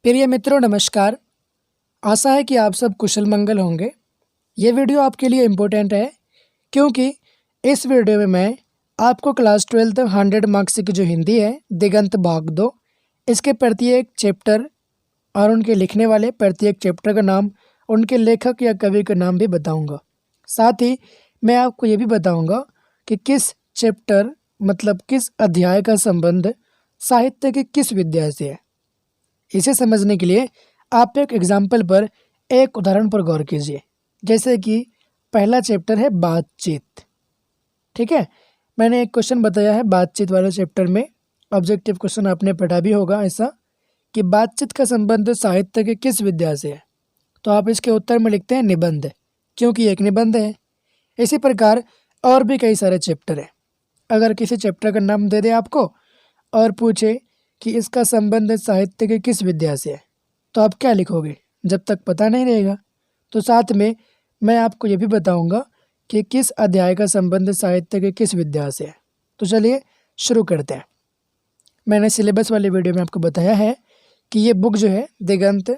प्रिय मित्रों नमस्कार। आशा है कि आप सब कुशल मंगल होंगे। ये वीडियो आपके लिए इम्पोर्टेंट है क्योंकि इस वीडियो में मैं आपको क्लास 12 100 मार्क्स की जो हिंदी है दिगंत भाग 2 इसके प्रत्येक चैप्टर और उनके लिखने वाले प्रत्येक चैप्टर का नाम, उनके लेखक या कवि का नाम भी बताऊंगा। साथ ही मैं आपको ये भी बताऊंगा कि किस चैप्टर मतलब किस अध्याय का संबंध साहित्य के किस विद्या से है। इसे समझने के लिए आप एक एग्जाम्पल पर, एक उदाहरण पर गौर कीजिए। जैसे कि पहला चैप्टर है बातचीत। ठीक है, मैंने एक क्वेश्चन बताया है बातचीत वाले चैप्टर में। ऑब्जेक्टिव क्वेश्चन आपने पढ़ा भी होगा ऐसा कि बातचीत का संबंध साहित्य के किस विद्या से है। तो आप इसके उत्तर में लिखते हैं निबंध, क्योंकि एक निबंध है। इसी प्रकार और भी कई सारे चैप्टर हैं। अगर किसी चैप्टर का नाम दे दे आपको और पूछे कि इसका संबंध साहित्य के किस विद्या से है, तो आप क्या लिखोगे जब तक पता नहीं रहेगा। तो साथ में मैं आपको ये भी बताऊंगा कि किस अध्याय का संबंध साहित्य के किस विद्या से है। तो चलिए शुरू करते हैं। मैंने सिलेबस वाले वीडियो में आपको बताया है कि ये बुक जो है दिगंत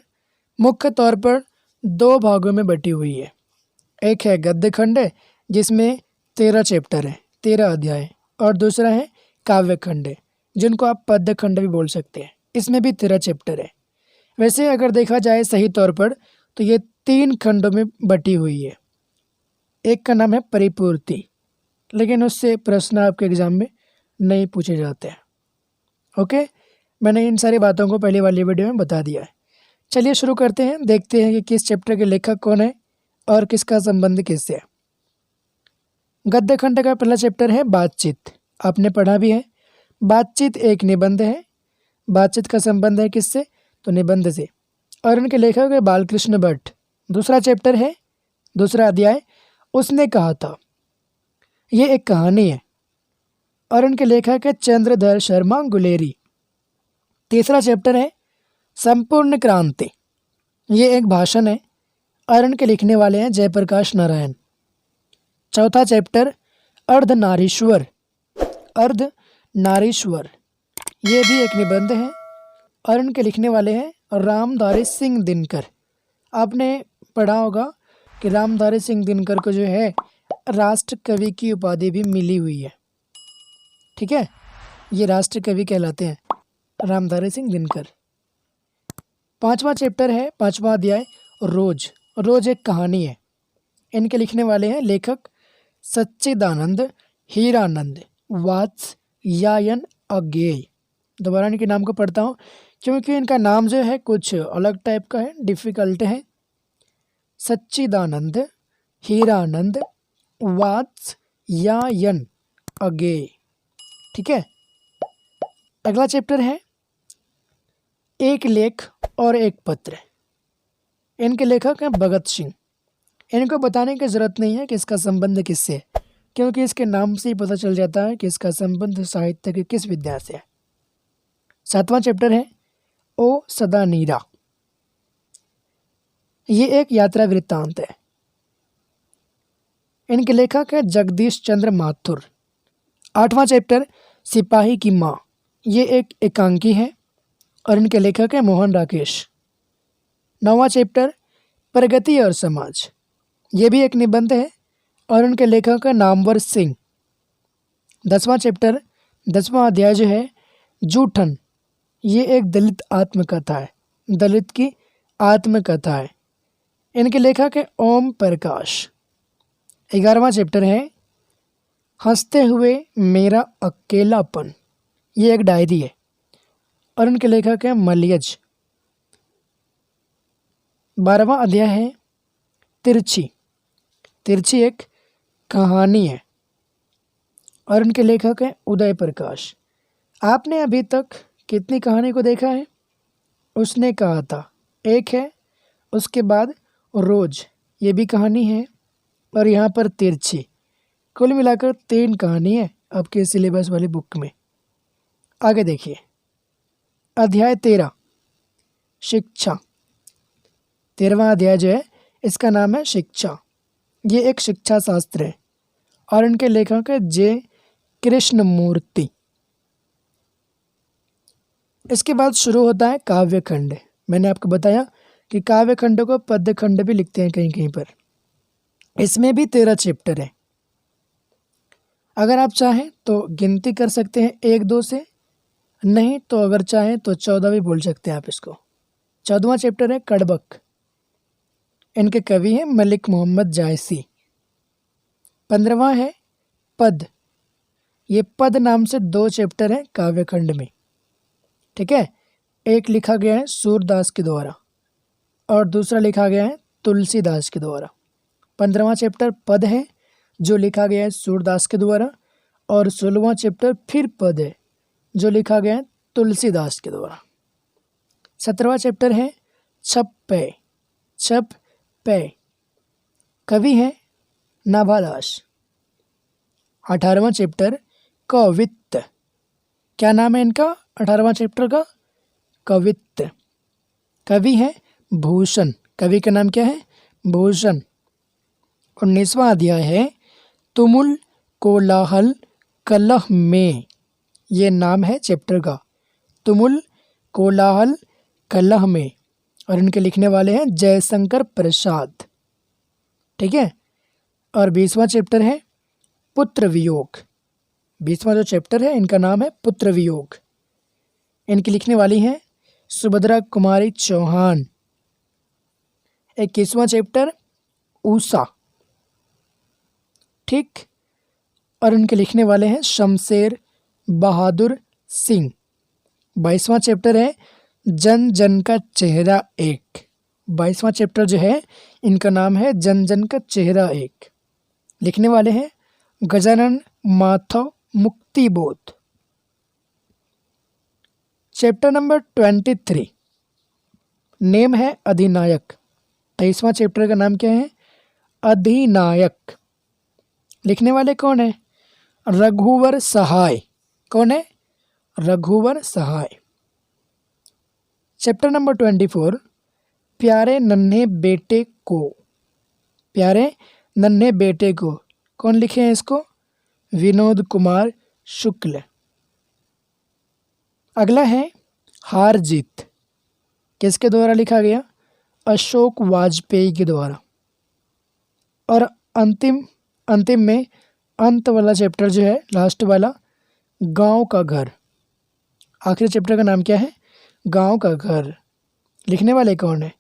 मुख्य तौर पर 2 भागों में बटी हुई है। एक है गद्य खंड है जिसमें 13 चैप्टर है, 13 अध्याय, और दूसरा है काव्य खंड है जिनको आप पद्य खंड भी बोल सकते हैं। इसमें भी 13 चैप्टर है। वैसे अगर देखा जाए सही तौर पर तो ये 3 खंडों में बटी हुई है। एक का नाम है परिपूर्ति, लेकिन उससे प्रश्न आपके एग्जाम में नहीं पूछे जाते हैं। ओके, मैंने इन सारी बातों को पहले वाली वीडियो में बता दिया है। चलिए शुरू करते हैं, देखते हैं कि किस चैप्टर के लेखक कौन है और किसका संबंध किससे है। गद्य खंड का पहला चैप्टर है बातचीत। आपने पढ़ा भी है। बातचीत एक निबंध है। बातचीत का संबंध है किससे, तो निबंध से, और इनके लेखक है बालकृष्ण भट्ट। दूसरा चैप्टर है, दूसरा अध्याय उसने कहा था। ये एक कहानी है और इनके लेखक है चंद्रधर शर्मा गुलेरी। तीसरा चैप्टर है संपूर्ण क्रांति। ये एक भाषण है और इनके लिखने वाले हैं जयप्रकाश नारायण। चौथा चैप्टर अर्धनारीश्वर। अर्धनारीश्वर ये भी एक निबंध है और इनके लिखने वाले हैं रामधारी सिंह दिनकर। आपने पढ़ा होगा कि रामधारी सिंह दिनकर को जो है राष्ट्र कवि की उपाधि भी मिली हुई है। ठीक है, ये राष्ट्र कवि कहलाते हैं रामधारी सिंह दिनकर। पांचवा चैप्टर है, पांचवा अध्याय रोज। रोज एक कहानी है। इनके लिखने वाले हैं लेखक सच्चिदानंद हीरानंद वात्स्यायन अज्ञेय। दोबारा इनके नाम को पढ़ता हूँ क्योंकि इनका नाम जो है कुछ अलग टाइप का है, डिफ़िकल्ट है। सच्चिदानंद हीरानंद वात्स्यायन अज्ञेय। ठीक है, अगला चैप्टर है एक लेख और एक पत्र। इनके लेखक हैं भगत सिंह। इनको बताने की ज़रूरत नहीं है कि इसका संबंध किससे है, क्योंकि इसके नाम से ही पता चल जाता है कि इसका संबंध साहित्य के किस विद्या से है। सातवां चैप्टर है ओ सदा नीरा। ये एक यात्रा वृत्तांत है। इनके लेखक है जगदीश चंद्र माथुर। आठवां चैप्टर सिपाही की माँ। ये एक एकांकी है और इनके लेखक है मोहन राकेश। नौवां चैप्टर प्रगति और समाज। ये भी एक निबंध है और उनके लेखक है नामवर सिंह। 10वां चैप्टर, 10वां अध्याय जो है जूठन। ये एक दलित आत्मकथा है, दलित की आत्मकथा है। इनके लेखक है ओम प्रकाश। 11वां चैप्टर है हंसते हुए मेरा अकेलापन। ये एक डायरी है और इनके लेखक है मलयज। 12वां अध्याय है तिरछी। तिरछी एक कहानी है और इनके लेखक हैं उदय प्रकाश। आपने अभी तक कितनी कहानी को देखा है? उसने कहा था एक है, उसके बाद रोज ये भी कहानी है, और यहाँ पर तिरछी। कुल मिलाकर 3 कहानी है आपके सिलेबस वाली बुक में। आगे देखिए, अध्याय 13 शिक्षा। 13वां अध्याय जो है इसका नाम है शिक्षा। ये एक शिक्षा शास्त्र है और इनके लेखक है जे कृष्णमूर्ति। इसके बाद शुरू होता है काव्य खंड। मैंने आपको बताया कि काव्य खंड को पद्य खंड भी लिखते हैं कहीं कहीं पर। इसमें भी 13 चैप्टर है। अगर आप चाहें तो गिनती कर सकते हैं 1-2 से, नहीं तो अगर चाहें तो 14 भी बोल सकते हैं आप इसको। 14वां चैप्टर है कड़बक। इनके कवि हैं मलिक मोहम्मद जायसी। 15वां है पद। ये पद नाम से 2 चैप्टर हैं काव्यखंड में, ठीक है। एक लिखा गया है सूरदास के द्वारा और दूसरा लिखा गया है तुलसीदास के द्वारा। 15वां चैप्टर पद है जो लिखा गया है सूरदास के द्वारा, और 16वां चैप्टर फिर पद है जो लिखा गया है तुलसीदास के द्वारा। 17वां चैप्टर है छप पे। छप पे कवि हैं नाभादास। 18वां चैप्टर कवित्त। क्या नाम है इनका 18वां चैप्टर का? कवित्त। कवि हैं भूषण। कवि का नाम क्या है? भूषण। 19वां अध्याय है तुमुल कोलाहल कलह में। ये नाम है चैप्टर का, तुमुल कोलाहल कलह में, और इनके लिखने वाले हैं जयशंकर प्रसाद, ठीक है। और 20वां चैप्टर है पुत्र वियोग। 20वां जो चैप्टर है इनका नाम है पुत्र वियोग। इनकी लिखने वाली हैं सुभद्रा कुमारी चौहान। 21वां चैप्टर ऊषा, ठीक, और इनके लिखने वाले हैं शमशेर बहादुर सिंह। 22वां चैप्टर है जन जन का चेहरा एक। 22वां चैप्टर जो है इनका नाम है जन जन का चेहरा एक। लिखने वाले हैं Gajanan Madhav Muktibodh. Chapter number 23 name है अधिनायक। 23वां चैप्टर का नाम क्या है? अधिनायक। लिखने वाले कौन है? रघुवर सहाय। कौन है? रघुवर सहाय। चैप्टर नंबर 24 प्यारे नन्हे बेटे को। प्यारे नन्हे बेटे को कौन लिखे हैं इसको? विनोद कुमार शुक्ल। अगला है हार जीत। किसके द्वारा लिखा गया? अशोक वाजपेयी के द्वारा। और अंतिम में अंत वाला चैप्टर जो है, लास्ट वाला, गांव का घर। आखिरी चैप्टर का नाम क्या है? गांव का घर। लिखने वाले कौन है?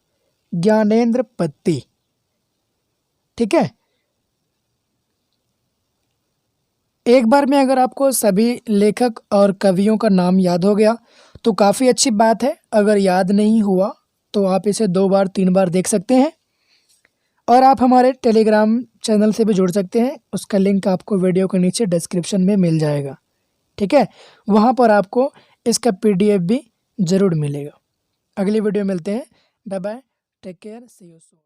ज्ञानेंद्र पत्ती, ठीक है। एक बार में अगर आपको सभी लेखक और कवियों का नाम याद हो गया तो काफ़ी अच्छी बात है। अगर याद नहीं हुआ तो आप इसे 2 बार 3 बार देख सकते हैं, और आप हमारे टेलीग्राम चैनल से भी जुड़ सकते हैं। उसका लिंक आपको वीडियो के नीचे डिस्क्रिप्शन में मिल जाएगा, ठीक है। वहाँ पर आपको इसका PDF भी ज़रूर मिलेगा। अगली वीडियो मिलते हैं। Bye bye, take care, see you soon.